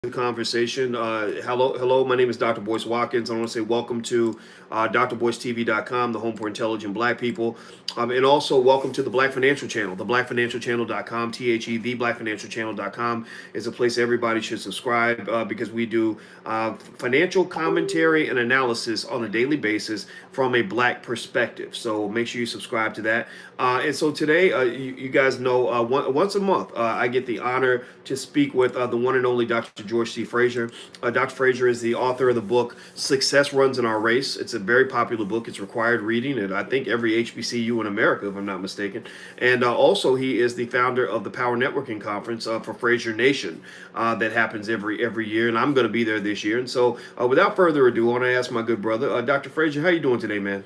the conversation. Hello. My name is Dr. Boyce Watkins. I want to say welcome to drboycetv.com, the home for intelligent Black people, and also welcome to the Black Financial Channel. The BlackFinancialChannel.com, THE, is a place everybody should subscribe because we do financial commentary and analysis on a daily basis from a Black perspective. So make sure you subscribe to that. And so today, you guys know, once a month, I get the honor to speak with the one and only Dr. George C. Frazier. Dr. Frazier is the author of the book Success Runs in Our Race. It's a very popular book. It's required reading at I think every HBCU in America, if I'm not mistaken. And also, he is the founder of the Power Networking Conference for Frazier Nation that happens every year, and I'm going to be there this year. And so, without further ado, I want to ask my good brother, Dr. Frazier, how you doing today, man?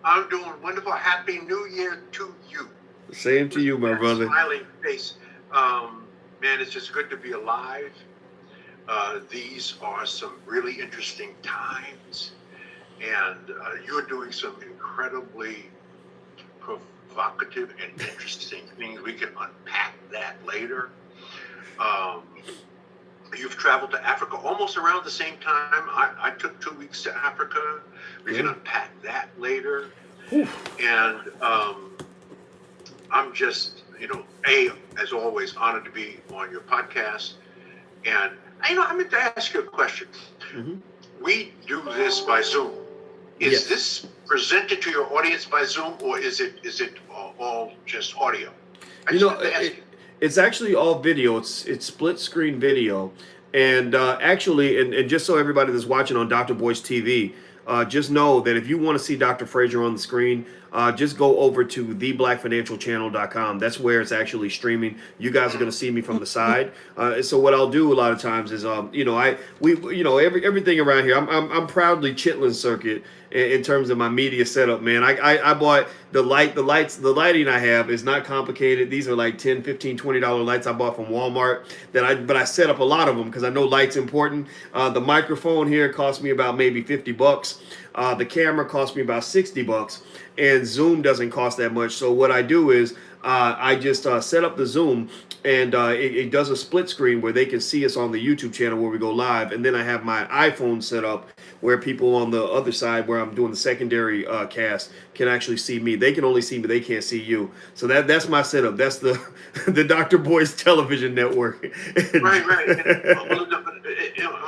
I'm doing wonderful. Happy New Year to you. Same to you, my brother. Smiling face. Man, it's just good to be alive. These are some really interesting times, and you're doing some incredibly provocative and interesting things. We can unpack that later. You've traveled to Africa almost around the same time. I took 2 weeks to Africa. We can unpack that later. And I'm just, as always, honored to be on your podcast. And, I meant to ask you a question. Mm-hmm. We do this by Zoom. Is this presented to your audience by Zoom, or is it all just audio? It's actually all video. It's split screen video, and actually, and just so everybody that's watching on Dr. Boyce TV, just know that if you want to see Dr. Frazier on the screen, just go over to theblackfinancialchannel.com. That's where it's actually streaming. You guys are going to see me from the side. So what I'll do a lot of times is, everything around here. I'm proudly Chitlin Circuit in terms of my media setup, man. I bought the lighting I have is not complicated. These are like $10, $15, $20 lights I bought from Walmart but I set up a lot of them because I know light's important. The microphone here cost me about maybe $50. The camera cost me about $60, and Zoom doesn't cost that much. So what I do is I just set up the Zoom, and it does a split screen where they can see us on the YouTube channel where we go live, and then I have my iPhone set up where people on the other side where I'm doing the secondary cast can actually see me. They can only see me, they can't see you. So that's my setup. That's the the Dr. Boyce television network. Right.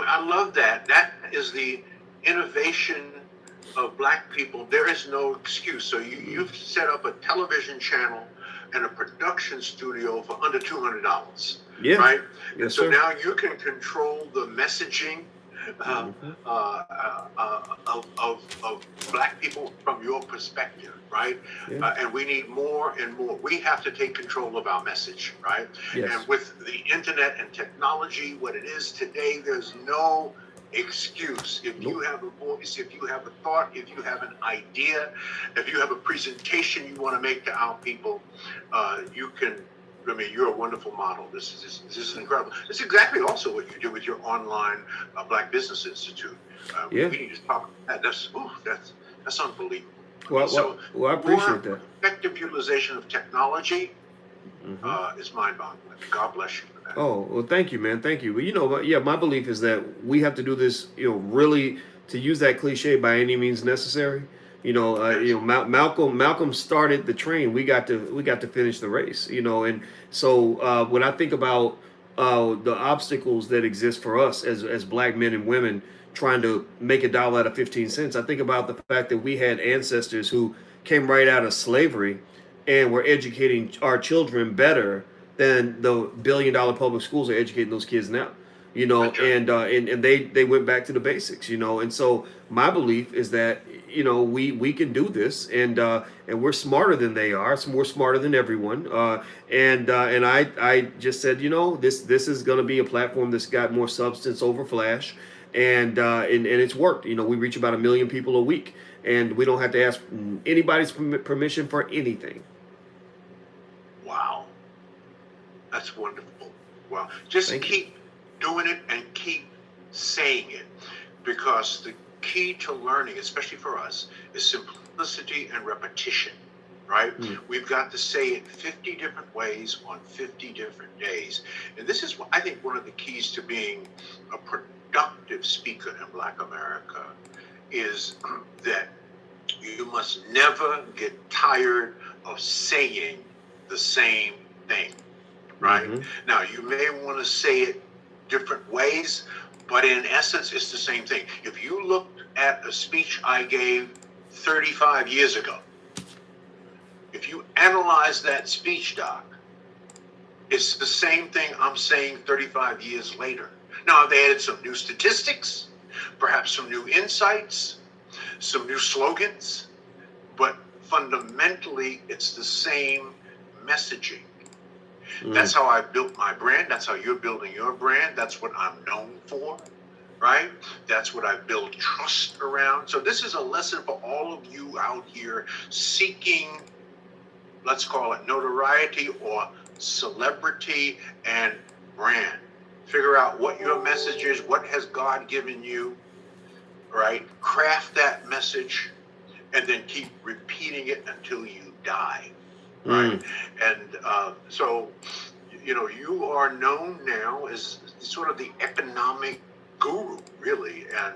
I love that. That is the innovation of Black people. There is no excuse. So you've set up a television channel and a production studio for under $200. Yeah. Right? Yes, and so sir. now you can control the messaging of Black people from your perspective, right? Yeah. And we need more and more. We have to take control of our message, right? Yes. And with the internet and technology, what it is today, there's no excuse. If you have a voice, if you have a thought, if you have an idea, if you have a presentation you want to make to our people, you can. You're a wonderful model. This is incredible. It's exactly also what you do with your online Black Business Institute. We need to talk about that. That's unbelievable. Well, I appreciate that. Effective utilization of technology is mind-boggling. God bless you for that. Oh, well, thank you, man. Thank you. But my belief is that we have to do this, really, to use that cliche, by any means necessary. Malcolm started the train. We got to finish the race. And so when I think about the obstacles that exist for us as Black men and women trying to make a dollar out of 15 cents, I think about the fact that we had ancestors who came right out of slavery and were educating our children better than the billion-dollar public schools are educating those kids now. And they went back to the basics. And so my belief is that we can do this, and we're smarter than they are. So we're smarter than everyone. And I just said, this is going to be a platform that's got more substance over flash, and it's worked. We reach about 1 million people a week, and we don't have to ask anybody's permission for anything. Wow, that's wonderful. Wow, just keep doing it and keep saying it, because the key to learning, especially for us, is simplicity and repetition, right? Mm. We've got to say it 50 different ways on 50 different days. And this is, I think, one of the keys to being a productive speaker in Black America is that you must never get tired of saying the same thing, right? Mm-hmm. Now, you may want to say it different ways, but in essence, it's the same thing. If you looked at a speech I gave 35 years ago, if you analyze that speech, Doc, it's the same thing I'm saying 35 years later. Now, they added some new statistics, perhaps some new insights, some new slogans, but fundamentally, it's the same messaging. That's how I built my brand. That's how you're building your brand. That's what I'm known for, right? That's what I build trust around. So this is a lesson for all of you out here seeking, let's call it notoriety or celebrity and brand. Figure out what your message is, what has God given you, right? Craft that message and then keep repeating it until you die, right? And so, you know, you are known now as sort of the economic guru, really. And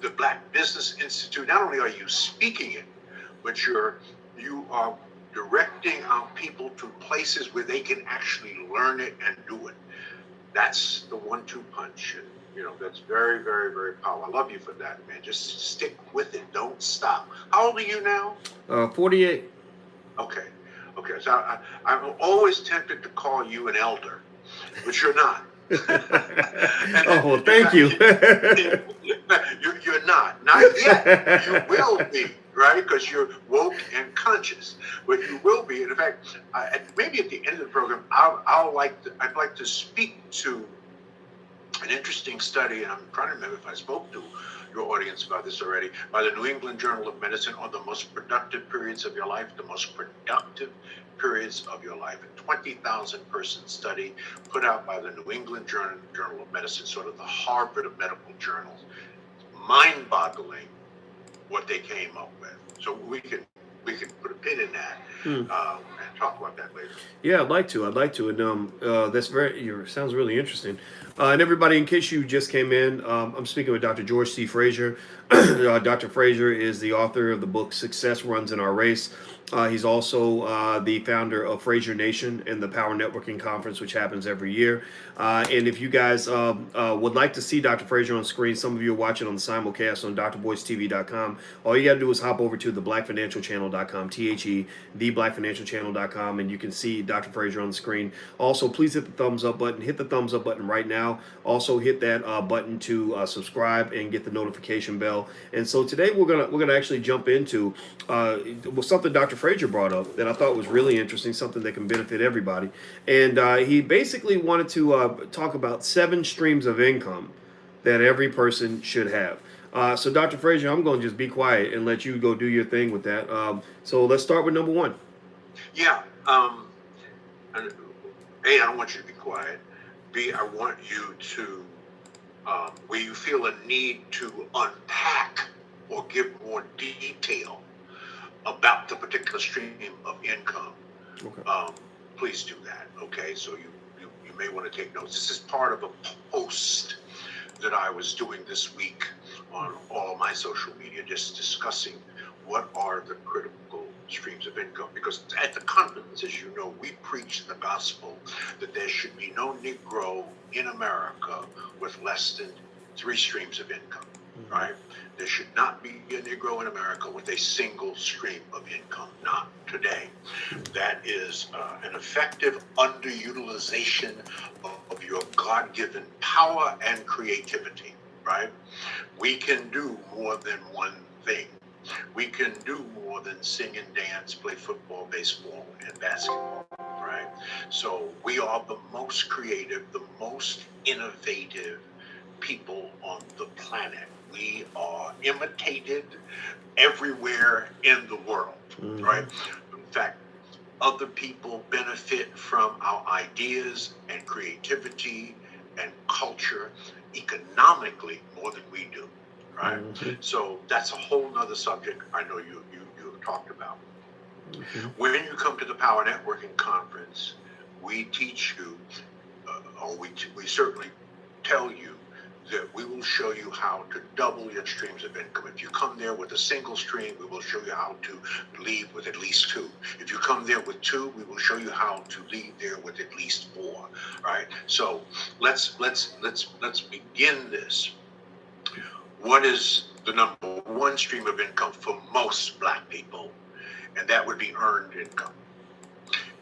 the Black Business Institute, not only are you speaking it, but you are directing our people to places where they can actually learn it and do it. That's the 1-2 punch. And, you know, that's very, very, very powerful. I love you for that, man. Just stick with it. Don't stop. How old are you now? 48. Okay. Okay. So I'm always tempted to call you an elder, but you're not. Oh, well, thank you. You're not yet. You will be, right? Because you're woke and conscious, but you will be. And in fact, maybe at the end of the program, I'd like to speak to an interesting study, and I'm trying to remember if I spoke to your audience about this already, by the New England Journal of Medicine on the most productive periods of your life, the most productive periods of your life. A 20,000 person study put out by the New England Journal of Medicine, sort of the Harvard of medical journals. Mind-boggling what they came up with. So we can put a pin in that and talk about that later. Yeah, I'd like to. And that's sounds really interesting. And everybody, in case you just came in, I'm speaking with Dr. George C. Frazier. Dr. Frazier is the author of the book "Success Runs in Our Race." He's also the founder of Frazier Nation and the Power Networking Conference, which happens every year. And if you guys would like to see Dr. Frazier on screen, some of you are watching on the simulcast on drboycetv.com. All you got to do is hop over to theblackfinancialchannel.com, theblackfinancialchannel.com, and you can see Dr. Frazier on the screen. Also, please hit the thumbs up button. Hit the thumbs up button right now. Also, hit that button to subscribe and get the notification bell. And so today we're gonna actually jump into something Dr. Frazier brought up that I thought was really interesting, something that can benefit everybody. And he basically wanted to talk about 7 streams of income that every person should have. So Dr. Frazier, I'm going to just be quiet and let you go do your thing with that. So let's start with number 1. Yeah. And A, I don't want you to be quiet. B, I want you to, where you feel a need to unpack or give more detail about the particular stream of income, Okay. please do that. Okay, so you may want to take notes. This is part of a post that I was doing this week on all my social media, just discussing what are the critical streams of income. Because at the conference, as you know, we preach the gospel that there should be no Negro in America with less than 3 streams of income, right? There should not be a Negro in America with a single stream of income, not today. That is an effective underutilization of your God-given power and creativity, right? We can do more than one thing. We can do more than sing and dance, play football, baseball, and basketball, right? So we are the most creative, the most innovative people on the planet. We are imitated everywhere in the world, right? In fact, other people benefit from our ideas and creativity and culture economically more than we do, right? So that's a whole nother subject I know you talked about. When you come to the Power Networking Conference, we teach you, or we certainly tell you that we will show you how to double your streams of income. If you come there with a single stream, we will show you how to leave with at least two. If you come there with two, we will show you how to leave there with at least four. All right. So let's begin this. What is the number one stream of income for most Black people? And that would be earned income.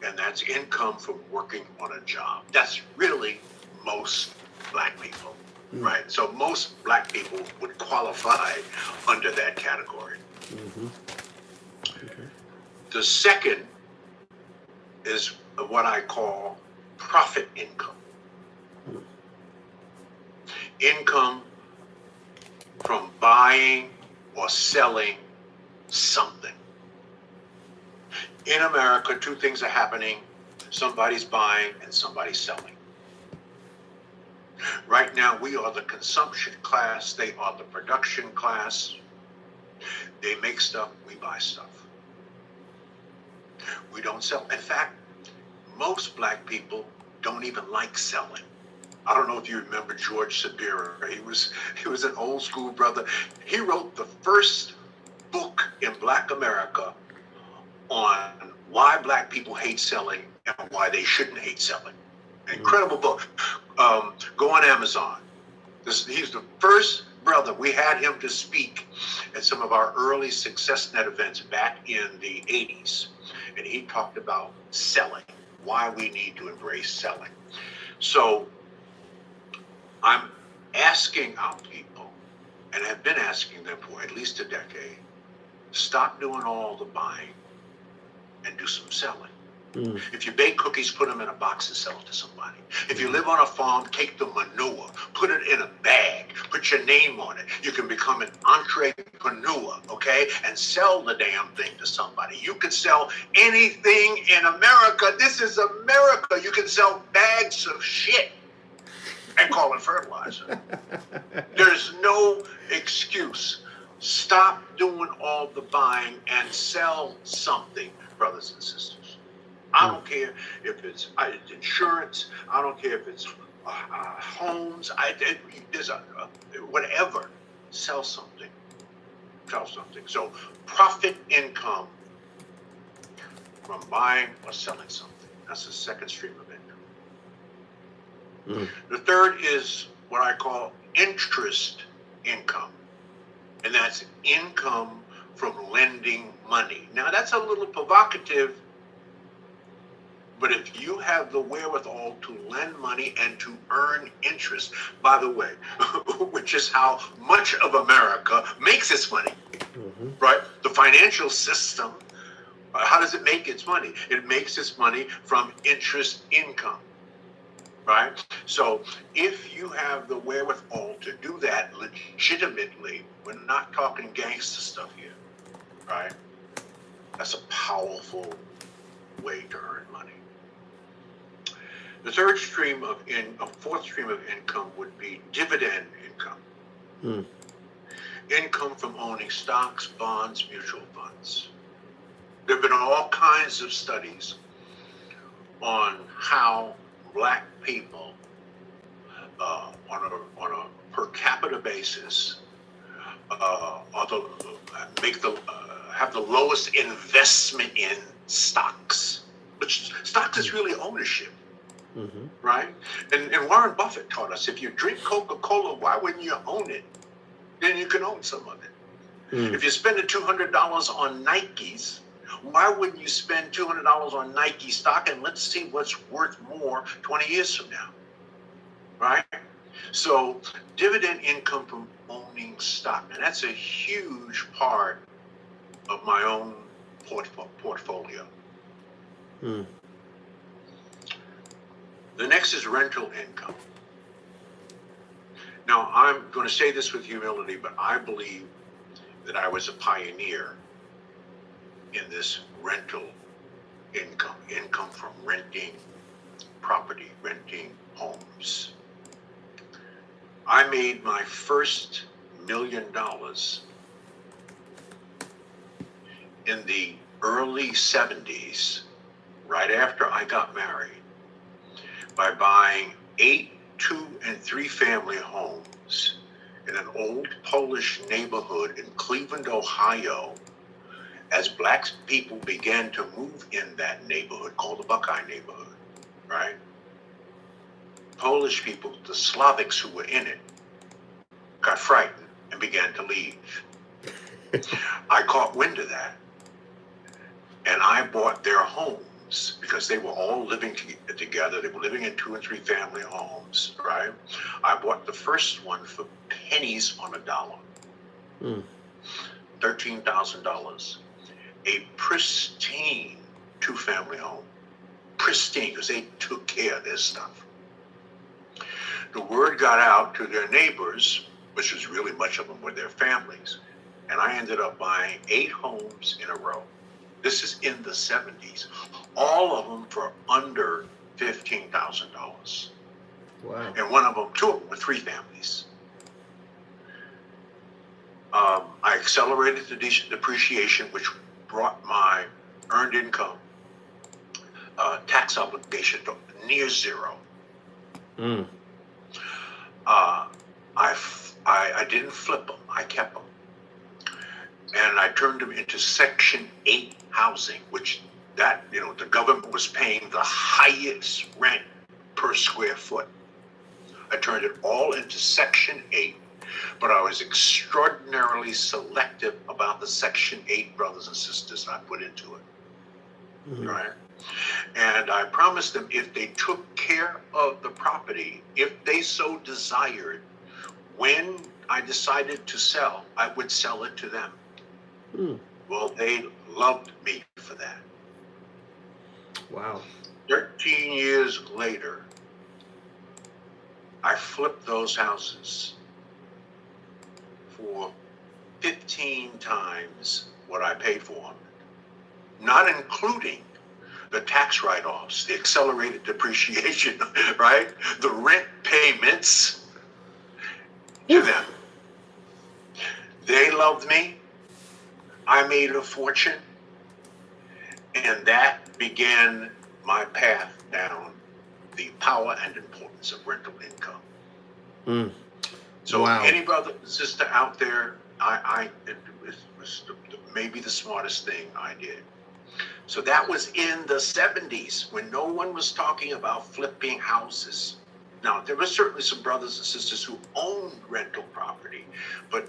And that's income from working on a job. That's really most Black people, right? So most Black people would qualify under that category. Okay. The second is what I call profit income. Income from buying or selling something. In America, two things are happening. Somebody's buying and somebody's selling. Right now, we are the consumption class. They are the production class. They make stuff, we buy stuff. We don't sell. In fact, most Black people don't even like selling. I don't know if you remember George Sabira. He was an old school brother. He wrote the first book in Black America on why Black people hate selling and why they shouldn't hate selling. An incredible book. Go on Amazon. He's the first brother. We had him to speak at some of our early SuccessNet events back in the 80s. And he talked about selling, why we need to embrace selling. So I'm asking our people, and have been asking them for at least a decade, stop doing all the buying and do some selling. If you bake cookies, put them in a box and sell it to somebody. If you live on a farm, take the manure, put it in a bag, put your name on it. You can become an entrepreneur, okay? And sell the damn thing to somebody. You can sell anything in America. This is America. You can sell bags of shit and call it fertilizer. There's no excuse. Stop doing all the buying and sell something, brothers and sisters. I don't care if it's insurance. I don't care if it's homes. There's whatever. Sell something. Sell something. So profit income from buying or selling something. That's the second stream of income. The third is what I call interest income. And that's income from lending money. Now, that's a little provocative, but if you have the wherewithal to lend money and to earn interest, by the way, which is how much of America makes its money, right? The financial system, how does it make its money? It makes its money from interest income. Right? So if you have the wherewithal to do that legitimately, we're not talking gangster stuff here, right? That's a powerful way to earn money. The fourth stream of income would be dividend income. Income from owning stocks, bonds, mutual funds. There have been all kinds of studies on how Black people, on a per capita basis, have the lowest investment in stocks. Which stocks is really ownership, right? And Warren Buffett taught us, if you drink Coca-Cola, why wouldn't you own it? Then you can own some of it. If you're spending $200 on Nikes, why wouldn't you spend $200 on Nike stock and let's see what's worth more 20 years from now, right? So dividend income from owning stock, and that's a huge part of my own portfolio. The next is rental income. Now, I'm going to say this with humility, but I believe that I was a pioneer in this rental income from renting property, renting homes. I made my first $1 million in the early 70s, right after I got married, by buying 8 2 and 3 family homes in an old Polish neighborhood in Cleveland, Ohio, as black people began to move in that neighborhood called the Buckeye neighborhood, right? Polish people, the Slavics who were in it, got frightened and began to leave. I caught wind of that, and I bought their homes because they were all living together. They were living in 2 and 3 family homes, right? I bought the first one for pennies on a dollar, $13,000. A pristine 2-family home, pristine, because they took care of their stuff. The word got out to their neighbors, which was really much of them were their families, and I ended up buying 8 homes in a row. This is in the 70s, all of them for under $15,000. Wow. And one of them, 2 of them were 3 families. I accelerated the depreciation, which brought my earned income tax obligation to near zero. I didn't flip them, I kept them. And I turned them into Section 8 housing, which the government was paying the highest rent per square foot. I turned it all into Section 8, but I was extraordinarily selective about the Section 8 brothers and sisters I put into it, right? And I promised them if they took care of the property, if they so desired, when I decided to sell, I would sell it to them. Well, they loved me for that. Wow. 13 years later, I flipped those houses for 15 times what I paid for them, not including the tax write-offs, the accelerated depreciation, right? The rent payments to them. They loved me. I made a fortune. And that began my path down the power and importance of rental income. So Wow. any brother and sister out there, it was maybe the smartest thing I did. So that was in the 70s when no one was talking about flipping houses. Now, there were certainly some brothers and sisters who owned rental property, but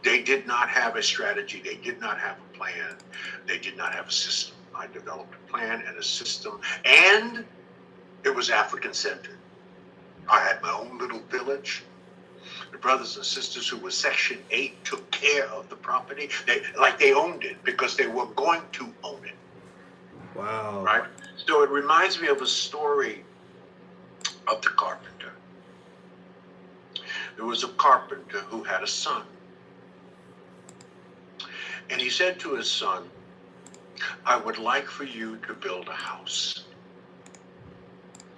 they did not have a strategy. They did not have a plan. They did not have a system. I developed a plan and a system, and it was African-centered. I had my own little village. The brothers and sisters who were Section 8 took care of the property. They owned it because they were going to own it. Wow. Right? So it reminds me of a story of the carpenter. There was a carpenter who had a son. And he said to his son, I would like for you to build a house.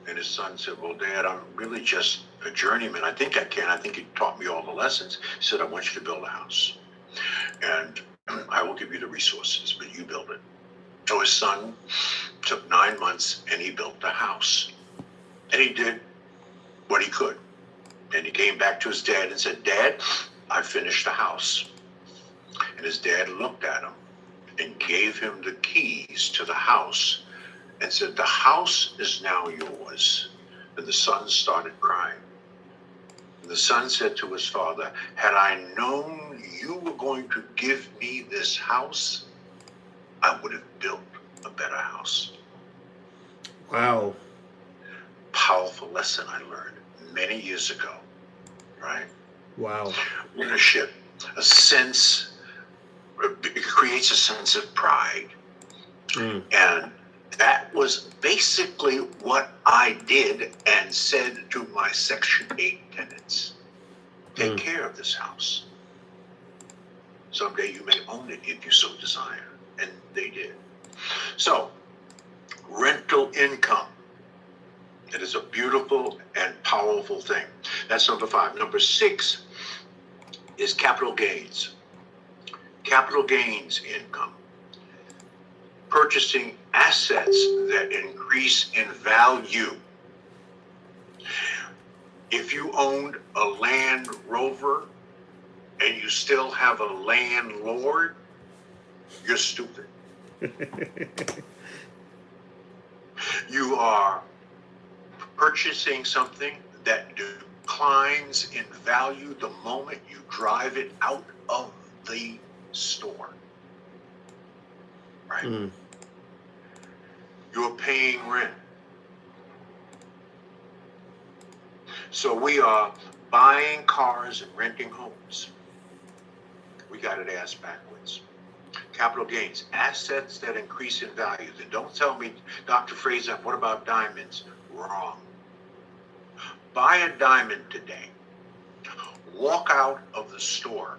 And his son said, well, Dad, I'm really just a journeyman. I think I can. I think you taught me all the lessons. He said, I want you to build a house. And I will give you the resources, but you build it. So his son took 9 months and he built the house. And he did what he could. And he came back to his dad and said, Dad, I finished the house. And his dad looked at him and gave him the keys to the house and said, the house is now yours. And the son started crying. And the son said to his father, had I known you were going to give me this house, I would have built a better house. Wow. Powerful lesson I learned many years ago, right? Wow. Ownership, a sense, it creates a sense of pride. And that was basically what I did and said to my Section 8 tenants. Take care of this house. Someday you may own it if you so desire. And they did. So, rental income. It is a beautiful and powerful thing. That's number 5. Number 6 is capital gains. Capital gains income. purchasing assets that increase in value. If you owned a Land Rover and you still have a landlord, you're stupid. You are purchasing something that declines in value the moment you drive it out of the store. Right? Mm. You're paying rent. So we are buying cars and renting homes. We got it ass backwards. Capital gains, assets that increase in value. Then don't tell me, Dr. Fraser, what about diamonds? Wrong. Buy a diamond today. Walk out of the store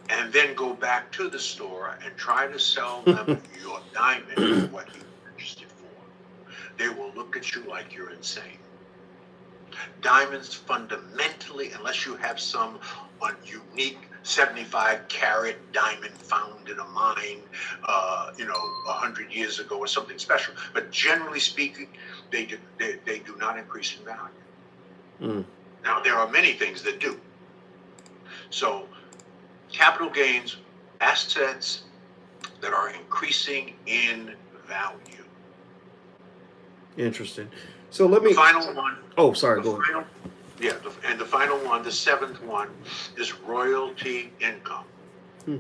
and then go back to the store and try to sell them your diamond for what you purchased it for. They will look at you like you're insane. Diamonds fundamentally, unless you have some unique 75 carat diamond found in a mine, 100 years ago or something special. But generally speaking, they do not increase in value. Mm. Now, there are many things that do. So capital gains, assets that are increasing in value. Interesting. So let me. The final one. Oh, sorry. Go ahead. And the final one, the seventh one, is royalty income. Hmm.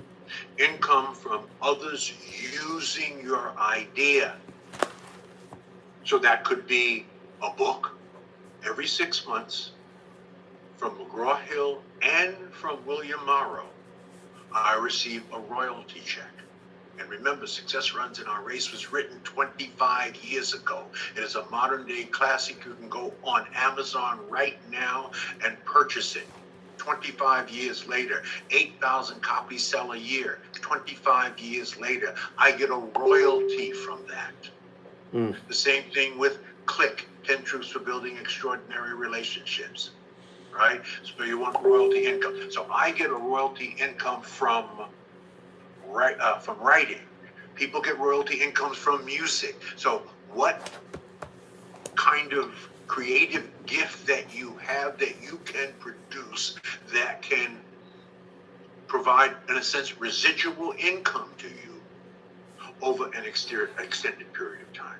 Income from others using your idea. So that could be a book every 6 months from McGraw-Hill and from William Morrow. I receive a royalty check. And remember, Success Runs in Our Race was written 25 years ago. It is a modern day classic. You can go on Amazon right now and purchase it. 25 years later, 8,000 copies sell a year. 25 years later, I get a royalty from that. Mm. The same thing with Click, 10 Truths for Building Extraordinary Relationships, right? So you want royalty income. So I get a royalty income from writing. People get royalty incomes from music. So what kind of creative gift that you have that you can produce that can provide, in a sense, residual income to you over an extended period of time?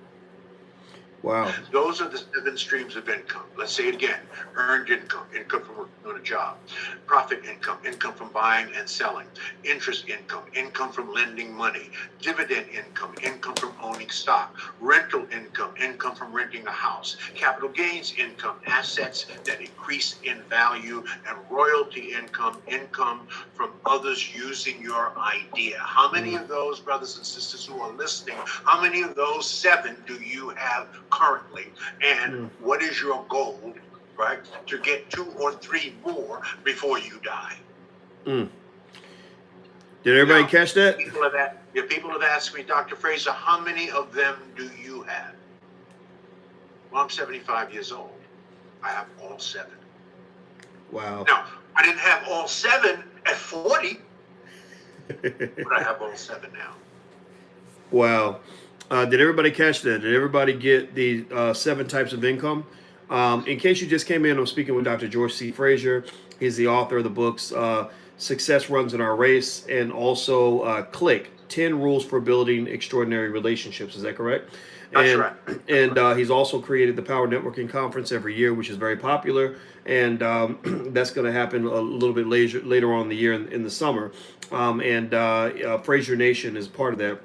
Wow. Those are the 7 streams of income. Let's say it again. Earned income, income from working on a job. Profit income, income from buying and selling. Interest income, income from lending money. Dividend income, income from owning stock. Rental income, income from renting a house. Capital gains income, assets that increase in value. And royalty income, income from others using your idea. How many of those, brothers and sisters who are listening, how many of those 7 do you have currently, and what is your goal, right, to get 2 or 3 more before you die? Mm. Did everybody catch that? People have asked me, Dr. Fraser, how many of them do you have? Well, I'm 75 years old. I have all 7. Wow. Now, I didn't have all 7 at 40, but I have all 7 now. Wow. Did everybody catch that? Did everybody get the 7 types of income? In case you just came in, I'm speaking with Dr. George C. Frazier. He's the author of the books Success Runs in Our Race and also Click, 10 Rules for Building Extraordinary Relationships. Is that correct? That's right. And he's also created the Power Networking Conference every year, which is very popular. And that's going to happen a little bit later on in the year in the summer. Frazier Nation is part of that.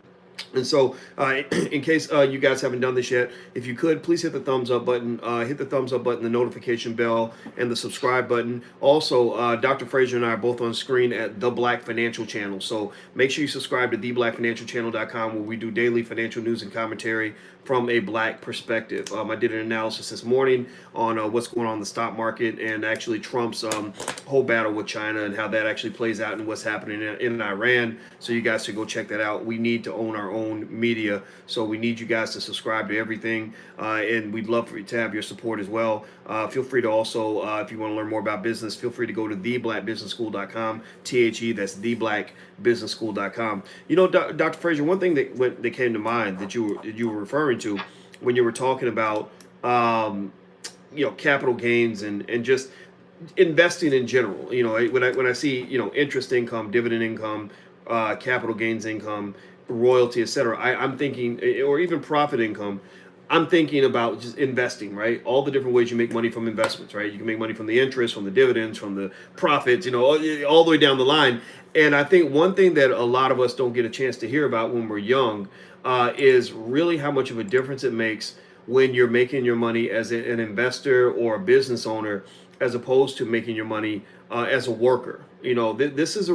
And so, in case you guys haven't done this yet, if you could, please hit the thumbs up button, the notification bell, and the subscribe button. Also, Dr. Frazier and I are both on screen at The Black Financial Channel. So make sure you subscribe to theblackfinancialchannel.com, where we do daily financial news and commentary from a black perspective. I did an analysis this morning on what's going on in the stock market and actually Trump's whole battle with China and how that actually plays out and what's happening in Iran. So you guys should go check that out. We need to own our our own media. So we need you guys to subscribe to everything, and we'd love for you to have your support as well. Feel free to also, if you want to learn more about business, feel free to go to theblackbusinessschool.com. That's theblackbusinessschool.com. You know, Dr. Frazier, one thing that came to mind that you were referring to when you were talking about capital gains and just investing in general. You know, when I see interest income, dividend income, capital gains income, royalty, etc. I'm thinking, or even profit income. I'm thinking about just investing, right? All the different ways you make money from investments, right? You can make money from the interest, from the dividends, from the profits, all the way down the line. And I think one thing that a lot of us don't get a chance to hear about when we're young is really how much of a difference it makes when you're making your money as an investor or a business owner, as opposed to making your money as a worker. This is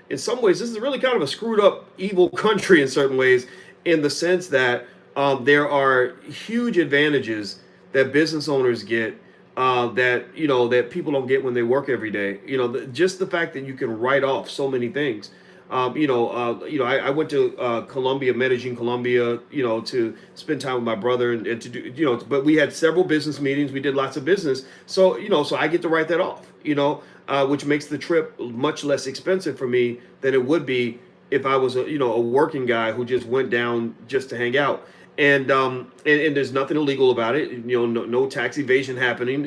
in some ways, this is really kind of a screwed up, evil country in certain ways, in the sense that there are huge advantages that business owners get that people don't get when they work every day. Just the fact that you can write off so many things. I went to Colombia, Medellin, Colombia, to spend time with my brother and to do, but we had several business meetings. We did lots of business. So, so I get to write that off, which makes the trip much less expensive for me than it would be if I was a working guy who just went down just to hang out. And there's nothing illegal about it. No tax evasion happening.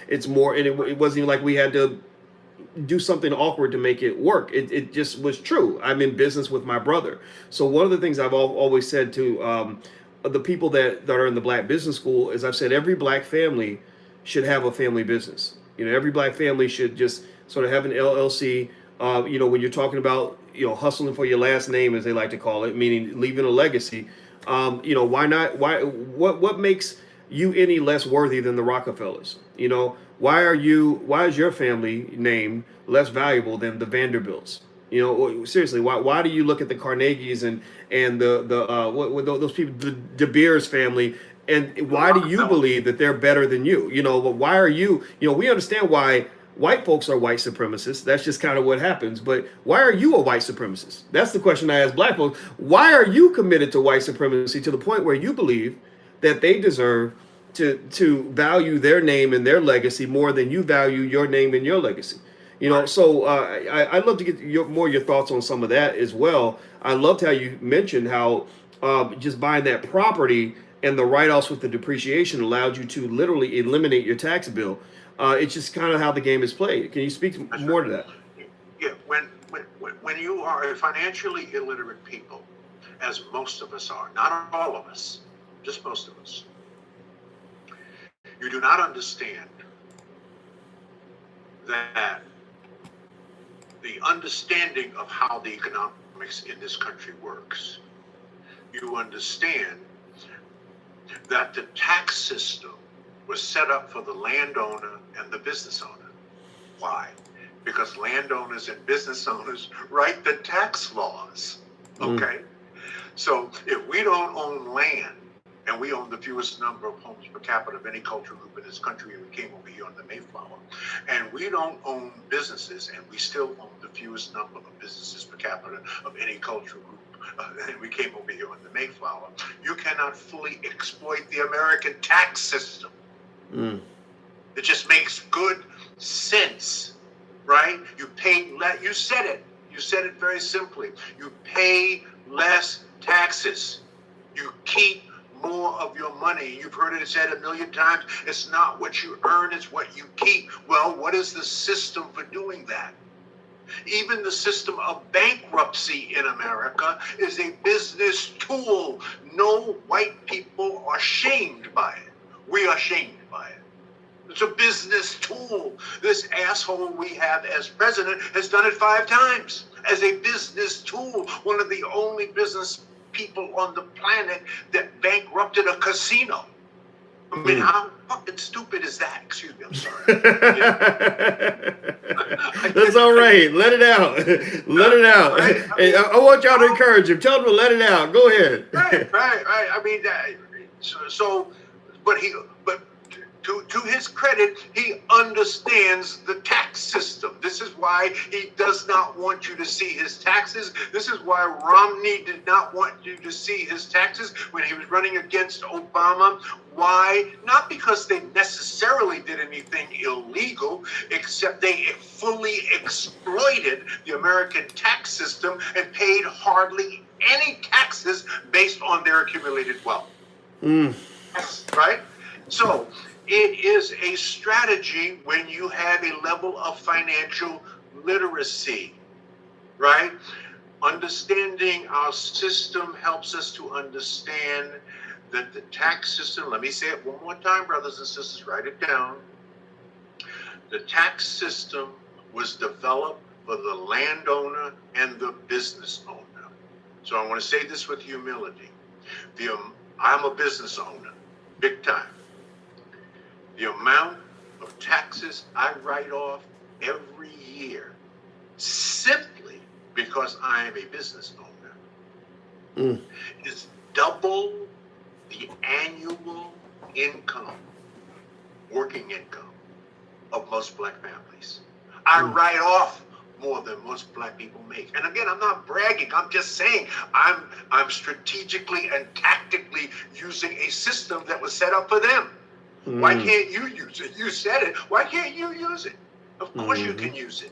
It's more, and it wasn't even like we had to do something awkward to make it work. It just was true. I'm in business with my brother. So one of the things I've always said to the people that are in the Black Business School is, I've said every Black family should have a family business. Every Black family should just sort of have an LLC. When you're talking about hustling for your last name, as they like to call it, meaning leaving a legacy. Why not? What makes you any less worthy than the Rockefellers? Why is your family name less valuable than the Vanderbilts? Seriously, why do you look at the Carnegies and those people, the De Beers family, and why do you believe that they're better than you? Why are you? We understand why white folks are white supremacists. That's just kind of what happens. But why are you a white supremacist? That's the question I ask Black folks. Why are you committed to white supremacy to the point where you believe that they deserve to value their name and their legacy more than you value your name and your legacy? So I'd love to get your thoughts on some of that as well. I loved how you mentioned how just buying that property and the write-offs with the depreciation allowed you to literally eliminate your tax bill. It's just kind of how the game is played. Can you speak more to that? Yeah, when you are a financially illiterate people, as most of us are, not all of us, just most of us, you do not understand that the understanding of how the economics in this country works. You understand that the tax system was set up for the landowner and the business owner. Why? Because landowners and business owners write the tax laws. Okay? So if we don't own land, and we own the fewest number of homes per capita of any cultural group in this country, and we came over here on the Mayflower, and we don't own businesses, and we still own the fewest number of businesses per capita of any cultural group, and we came over here on the Mayflower, you cannot fully exploit the American tax system. It just makes good sense, right? You pay less. You said it very simply. You pay less taxes. You keep more of your money. You've heard it said a million times. It's not what you earn, it's what you keep. Well, what is the system for doing that? Even the system of bankruptcy in America is a business tool. No white people are shamed by it. We are shamed by it. It's a business tool. This asshole we have as president has done it 5 times as a business tool. One of the only business people on the planet that bankrupted a casino. I mean, how fucking stupid is that? Excuse me, I'm sorry. That's all right. Let it out. Let it out. Right? Hey, I want y'all to encourage him. Tell him to let it out. Go ahead. Right. I mean, but to his credit, he understands the tax system. This is why he does not want you to see his taxes. This is why Romney did not want you to see his taxes when he was running against Obama. Why? Not because they necessarily did anything illegal, except they fully exploited the American tax system and paid hardly any taxes based on their accumulated wealth. Right? So it is a strategy when you have a level of financial literacy, right? Understanding our system helps us to understand that the tax system, let me say it one more time, brothers and sisters, write it down. The tax system was developed for the landowner and the business owner. So I want to say this with humility. I'm a business owner, big time. The amount of taxes I write off every year, simply because I am a business owner, is double the annual income, working income, of most black families. I write off more than most black people make. And again, I'm not bragging. I'm just saying I'm strategically and tactically using a system that was set up for them. Why can't you use it? You said it. Why can't you use it? Of course you can use it.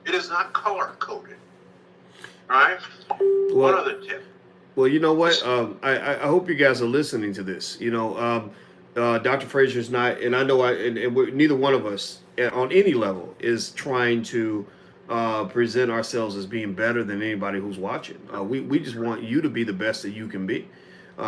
It is not color coded. Right? One other tip. Well, you know what? I hope you guys are listening to this. You know, Dr. Frazier's not, and I know neither one of us on any level is trying to present ourselves as being better than anybody who's watching. We just want you to be the best that you can be.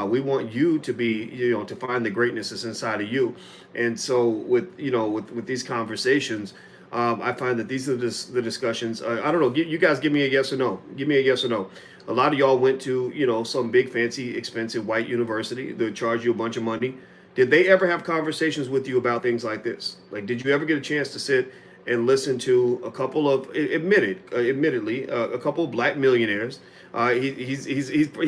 We want you to be, to find the greatness that's inside of you. And so with these conversations, I find that these are the discussions. I don't know. You guys give me a yes or no. Give me a yes or no. A lot of y'all went to, some big, fancy, expensive white university that charge you a bunch of money. Did they ever have conversations with you about things like this? Like, did you ever get a chance to sit and listen to a couple of, admittedly, a couple of black millionaires? He's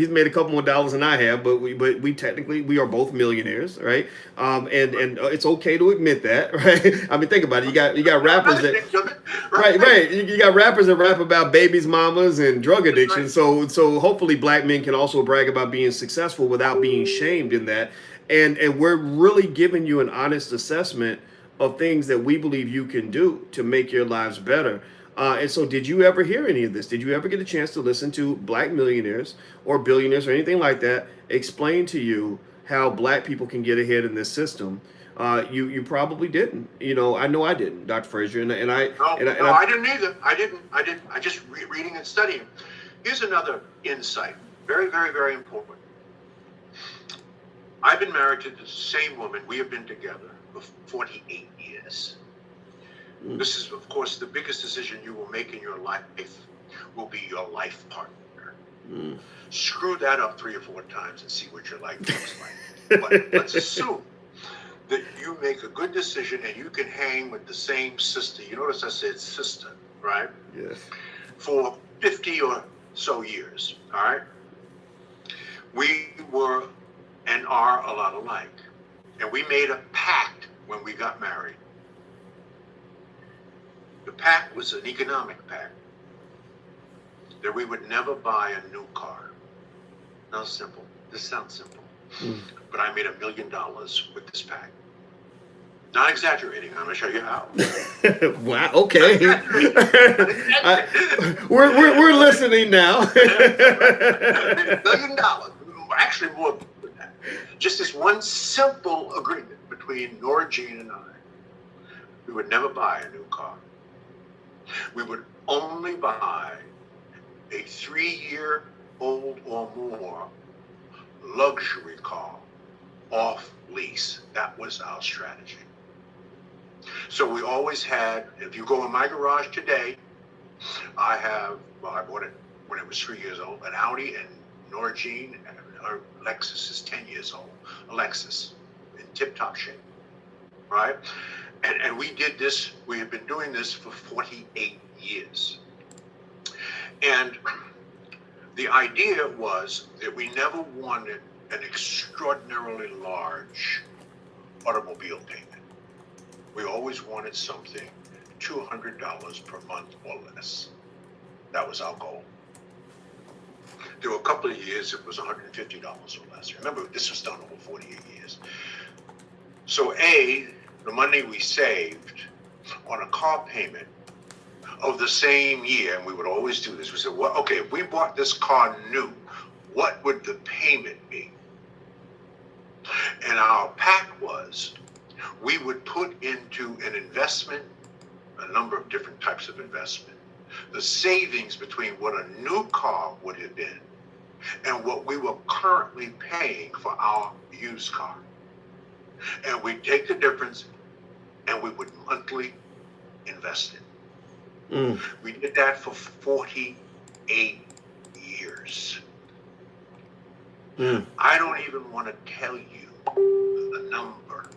made a couple more dollars than I have, but we technically we are both millionaires, right? And it's okay to admit that, right? I mean, think about it. You got rappers that right. You got rappers that rap about babies, mamas, and drug addiction. So hopefully black men can also brag about being successful without being shamed in that. And we're really giving you an honest assessment of things that we believe you can do to make your lives better. And so did you ever hear any of this? Did you ever get a chance to listen to black millionaires or billionaires or anything like that explain to you how black people can get ahead in this system? You probably didn't. I know I didn't, Dr. Frazier. I didn't either. I didn't. I just reading and studying. Here's another insight. Very, very, very important. I've been married to the same woman. We have been together for 48 years. This is, of course, the biggest decision you will make in your life will be your life partner. Screw that up 3 or 4 times and see what your life looks like. But let's assume that you make a good decision and you can hang with the same sister. You notice I said sister, right? Yes. For 50 or so years, all right? We were and are a lot alike. And we made a pact when we got married. The pact was an economic pact that we would never buy a new car. Now, simple. This sounds simple. But I made $1 million with this pact. Not exaggerating. I'm going to show you how. Wow. Okay. We're listening now. $1 million. Actually, more than that. Just this one simple agreement between Nora Jean and I. We would never buy a new car. We would only buy a 3-year-old or more luxury car off lease. That was our strategy. So we always had, if you go in my garage today, I bought it when it was 3 years old, an Audi, and Nora Jean, and her Lexus is 10 years old. A Lexus in tip-top shape, right? And we did this, we have been doing this for 48 years. And the idea was that we never wanted an extraordinarily large automobile payment. We always wanted something $200 per month or less. That was our goal. There were a couple of years it was $150 or less. Remember, this was done over 48 years. So the money we saved on a car payment of the same year, and we would always do this, we said, well, okay, if we bought this car new, what would the payment be? And our pact was, we would put into an investment, a number of different types of investment, the savings between what a new car would have been and what we were currently paying for our used car. And we'd take the difference and we would monthly invest it. We did that for 48 years. I don't even want to tell you the number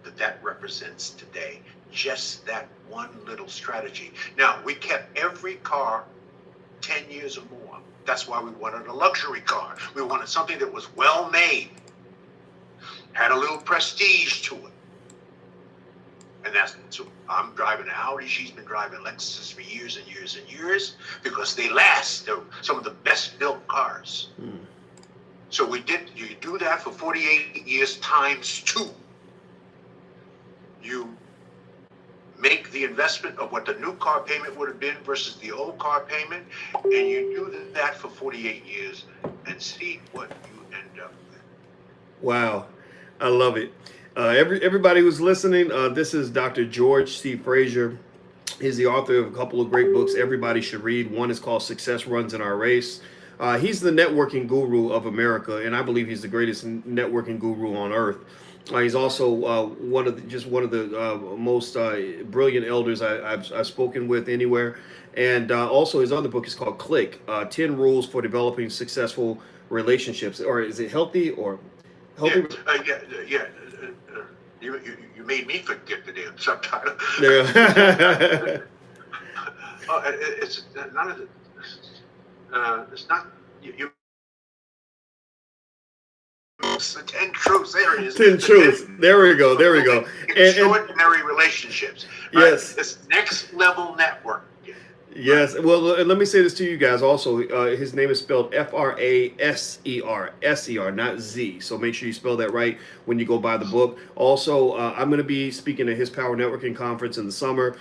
that represents today. Just that one little strategy. Now, we kept every car 10 years or more. That's why we wanted a luxury car. We wanted something that was well made, had a little prestige to it. And so I'm driving an Audi. She's been driving Lexus for years and years and years because they last. They're some of the best built cars. So you do that for 48 years times 2. You make the investment of what the new car payment would have been versus the old car payment, and you do that for 48 years and see what you end up with. Wow, I love it. Everybody who's listening, this is Dr. George C. Frazier. He's the author of a couple of great books everybody should read. One is called Success Runs in Our Race. He's the networking guru of America, and I believe he's the greatest networking guru on earth. He's also one of the most brilliant elders I've spoken with anywhere. And also his other book is called Click, 10 Rules for Developing Successful Relationships. Or is it healthy or healthy? Yeah. You made me forget the damn subtitle. Yeah. It's none of the. It's not you. The 10 truths. There it is. 10 truths. There we go. Extraordinary relationships. Yes. This next level network. Yes. Well, let me say this to you guys also. His name is spelled Fraser, S-E-R, not Z. So make sure you spell that right when you go buy the book. Also, I'm going to be speaking at his Power Networking Conference in the summer,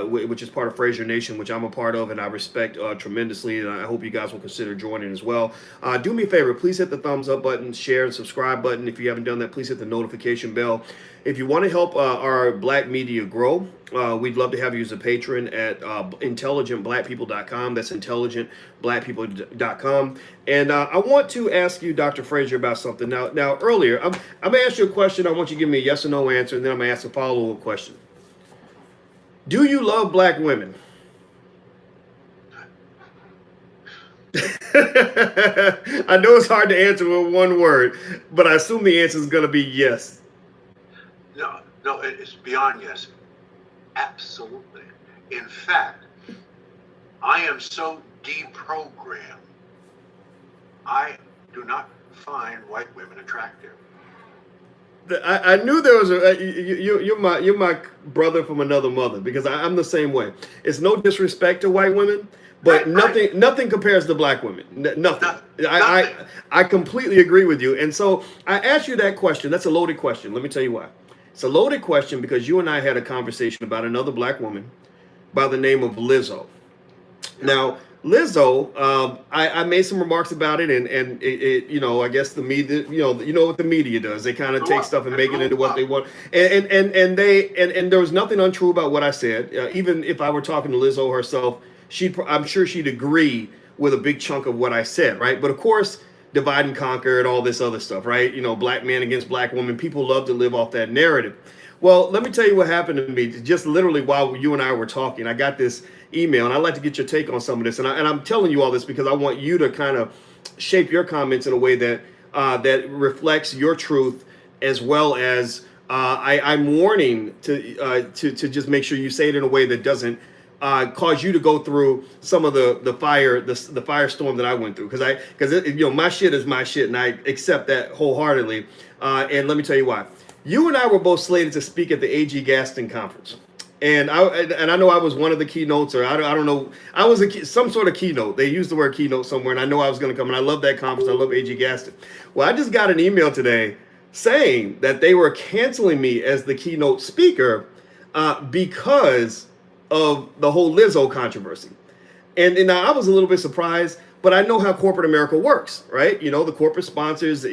which is part of Fraser Nation, which I'm a part of and I respect tremendously. And I hope you guys will consider joining as well. Do me a favor. Please hit the thumbs up button, share, and subscribe button. If you haven't done that, please hit the notification bell. If you want to help our black media grow, we'd love to have you as a patron at intelligentblackpeople.com. That's intelligentblackpeople.com. And I want to ask you, Dr. Frazier, about something. Now earlier, I'm going to ask you a question. I want you to give me a yes or no answer, and then I'm going to ask a follow-up question. Do you love black women? I know it's hard to answer with one word, but I assume the answer is going to be yes. No, it's beyond yes. Absolutely. In fact, I am so deprogrammed. I do not find white women attractive. I knew there was you're my brother from another mother, because I'm the same way. It's no disrespect to white women, but nothing compares to black women. Nothing. I completely agree with you. And so I asked you that question. That's a loaded question. Let me tell you why. It's a loaded question because you and I had a conversation about another black woman by the name of Lizzo. Now, Lizzo, I made some remarks about it, and it I guess the media, you know what the media does. They kind of take stuff and make it into what they want, and there was nothing untrue about what I said. Even if I were talking to Lizzo herself, I'm sure she'd agree with a big chunk of what I said, right? But of course, divide and conquer and all this other stuff, right? Black man against black woman. People love to live off that narrative. Well, let me tell you what happened to me. Just literally while you and I were talking, I got this email, and I'd like to get your take on some of this. And I'm telling you all this because I want you to kind of shape your comments in a way that that reflects your truth, as well as I'm warning to just make sure you say it in a way that doesn't cause you to go through some of the firestorm that I went through, because my shit is my shit, and I accept that wholeheartedly. And let me tell you why. You and I were both slated to speak at the AG Gaston conference. And I know I was one of the keynotes, or I don't know. I was some sort of keynote. They used the word keynote somewhere, and I know I was going to come. And I love that conference. I love AG Gaston. Well, I just got an email today saying that they were canceling me as the keynote speaker because of the whole Lizzo controversy. And I was a little bit surprised, but I know how corporate America works, right? The corporate sponsors,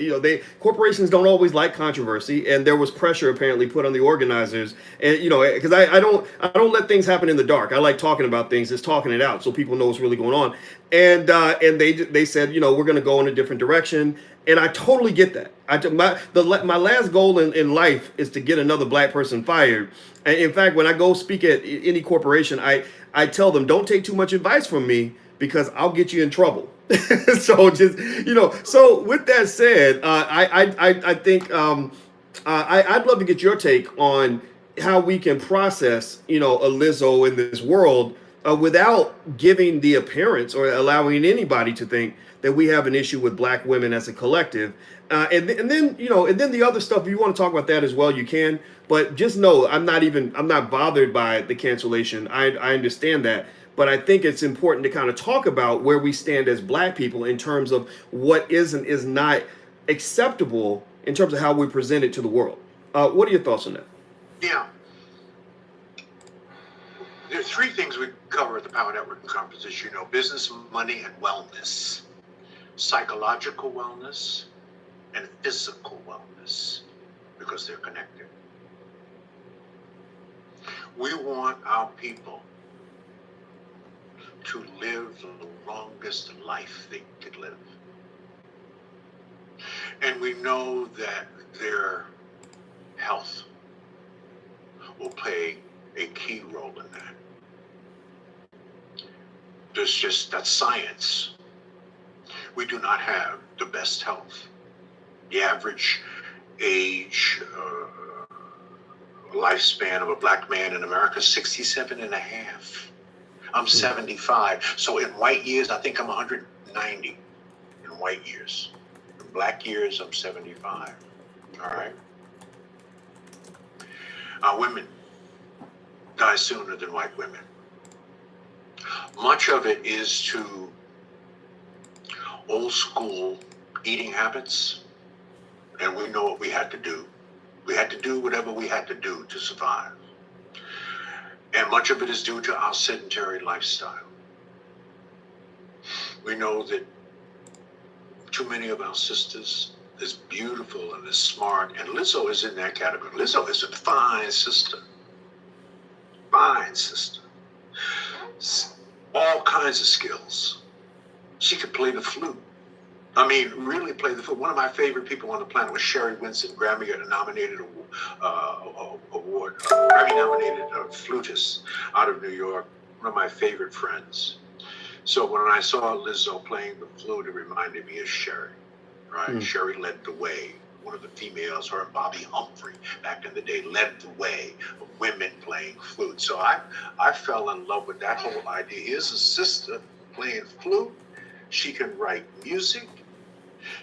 corporations don't always like controversy, and there was pressure apparently put on the organizers, and because I don't let things happen in the dark. I like talking about things, just talking it out, so people know what's really going on. And they said, we're going to go in a different direction, and I totally get that. My last goal in life is to get another black person fired. And in fact, when I go speak at any corporation, I tell them, don't take too much advice from me, because I'll get you in trouble. So so with that said, I think I'd love to get your take on how we can process a Lizzo in this world without giving the appearance or allowing anybody to think that we have an issue with black women as a collective. And then the other stuff, if you want to talk about that as well, you can. But just know I'm not bothered by the cancellation. I understand that. But I think it's important to kind of talk about where we stand as black people in terms of what is and is not acceptable in terms of how we present it to the world. What are your thoughts on that? Yeah. There are three things we cover at the Power Networking Conference, as you know: business, money, and wellness. Psychological wellness and physical wellness, because they're connected. We want our people to live the longest life they could live. And we know that their health will play a key role in that. That's science. We do not have the best health. The average age lifespan of a black man in America is 67 and a half. I'm 75. So in white years, I think I'm 190 in white years. In black years, I'm 75. All right? Women die sooner than white women. Much of it is to old school eating habits, and we know what we had to do. We had to do whatever we had to do to survive. And much of it is due to our sedentary lifestyle. We know that too many of our sisters is beautiful and is smart, and Lizzo is in that category. Lizzo is a fine sister. Fine sister. All kinds of skills. She could play the flute. I mean, really play the flute. One of my favorite people on the planet was Sherry Winston, Grammy-nominated Grammy-nominated flutist out of New York. One of my favorite friends. So when I saw Lizzo playing the flute, it reminded me of Sherry, right? Sherry led the way. One of the females, her and Bobby Humphrey, back in the day, led the way of women playing flute. So I fell in love with that whole idea. Here's a sister playing flute. She can write music.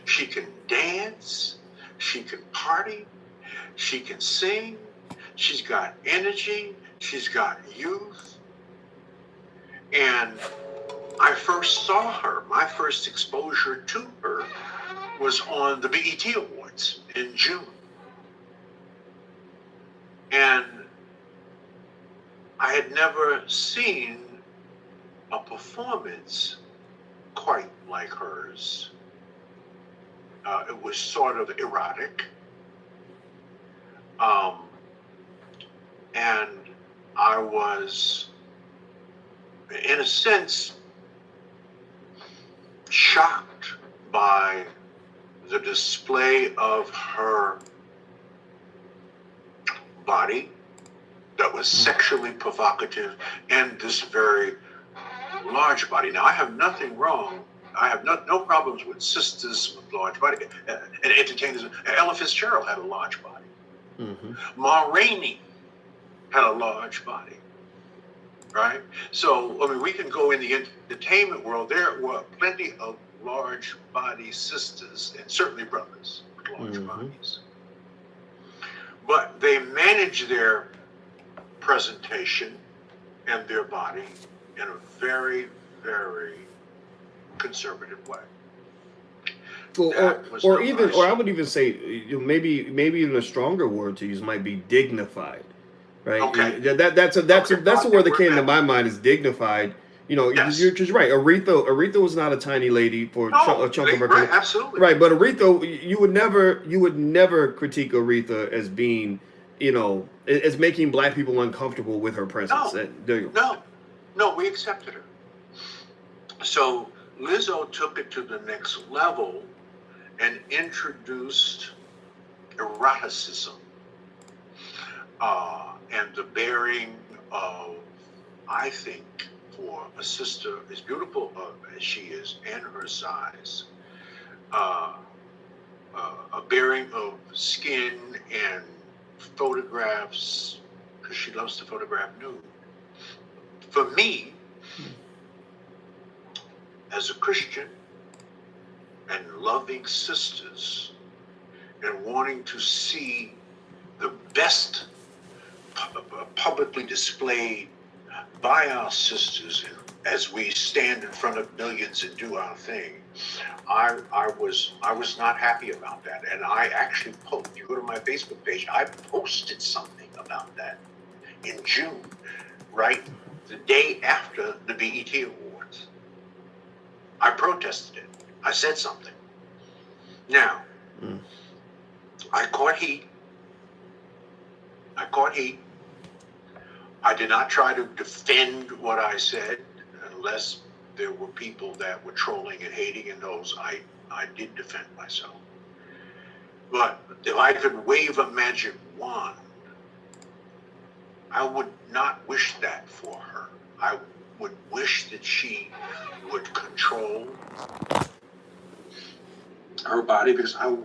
She can dance. She can party. She can sing. She's got energy. She's got youth. And I first saw her, my first exposure to her was on the BET Awards in June. And I had never seen a performance quite like hers. It was sort of erotic. And I was, in a sense, shocked by the display of her body that was sexually provocative, and this very large body. Now, I have nothing wrong. I have no problems with sisters with large body and entertainers. Ella Fitzgerald had a large body. Ma Rainey had a large body. right? So, I mean, we can go in the entertainment world. There were plenty of large body sisters and certainly brothers with large bodies. But they manage their presentation and their body in a very, very conservative way. Well, or I would even say, maybe even a stronger word to use might be dignified, right? Okay. That's a word that came to my mind is dignified. Yes. You're just right. Aretha was not a tiny lady for a chunk of her career. Right, absolutely. Right, but Aretha, you would never critique Aretha as being, as making black people uncomfortable with her presence. No, we accepted her. So Lizzo took it to the next level and introduced eroticism and the bearing of, I think, for a sister as beautiful as she is and her size, a bearing of skin and photographs, because she loves to photograph nude. For me, as a Christian and loving sisters and wanting to see the best publicly displayed by our sisters as we stand in front of millions and do our thing, I was not happy about that. And I actually if you go to my Facebook page, I posted something about that in June, right? The day after the BET Awards. I protested it. I said something. Now, I caught heat. I did not try to defend what I said unless there were people that were trolling and hating, and those I did defend myself. But if I could wave a magic wand, I would not wish that for her. I would wish that she would control her body, because I